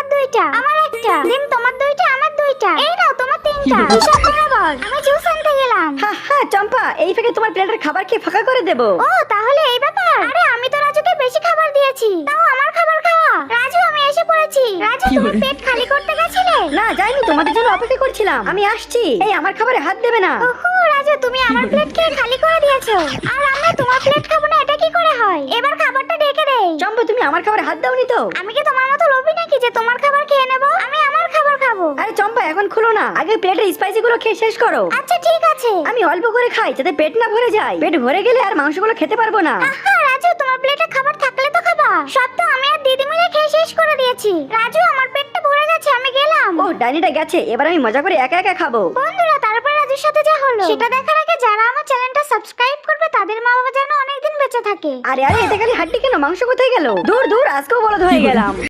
তোমার দুইটা, আমার একটা। ডিম তোমার দুইটা, আমার দুইটা। এই নাও তোমার তিনটা। হিসাব বরাবর। আমি জুস আনতে গেলাম। হ্যাঁ চম্পা, এই ফাঁকে তোমার প্লেটের খাবার খেয়ে ফাঁকা করে দেবো। ও তাহলে এই ব্যাপার। আরে আমি তো রাজুকে বেশি খাবার দিয়েছি, তাও আমার খাবার খাওয়া। রাজু আমি এসে পড়েছি। রাজু তুমি পেট খালি করতে গেছিলে? না যাইনি, তোমাদের জন্য অপেক্ষা করছিলাম। আমি আসছি। এই আমার খাবারে হাত দেবে না। ওহো রাজু, তুমি আমার প্লেট খেয়ে খালি করে দিয়েছো, আর আমরা তোমার প্লেট খাবো না, এটা কি করে হয়? এবার খাবারটা ঢেকে দেই। চম্পা তুমি আমার খাবারে হাত দাওনি তো? আমি কি তোমার মতো লোভী নাকি যে তোমার খাবার খেয়ে নেবো? আমি আমার খাবার খাবো। আরে চম্পা এখন খুলো না, আগে প্লেটের স্পাইসি গুলো খেয়ে শেষ করো। আচ্ছা ঠিক আছে। আমি অল্প করে খাই যাতে পেট না ভরে যায়। পেট ভরে গেলে আর মাংসগুলো খেতে পারবো না। আহা রাজু, তোমার প্লেটে খাবার থাকলে তো খাবা। সব তো আমি আর দিদি মিলে খেয়ে শেষ করে দিয়েছি। রাজু আমার পেটটা ভরে গেছে, আমি গেলাম। ও ডাইনিটা গেছে, এবার আমি মজা করে একা একা খাবো। বন্ধুরা, তারপর রাজুর সাথে যা হলো সেটা দেখার আগে যারা আমার চ্যানেলটা সাবস্ক্রাইব করবে তাদের মা বাবা যেন অনেকদিন বেঁচে থাকে। আরে আরে, এটা খালি হাড্ডি কেন, মাংস কোথায় গেল? দূর দূর, আজকেও বলদ হয়ে গেলাম।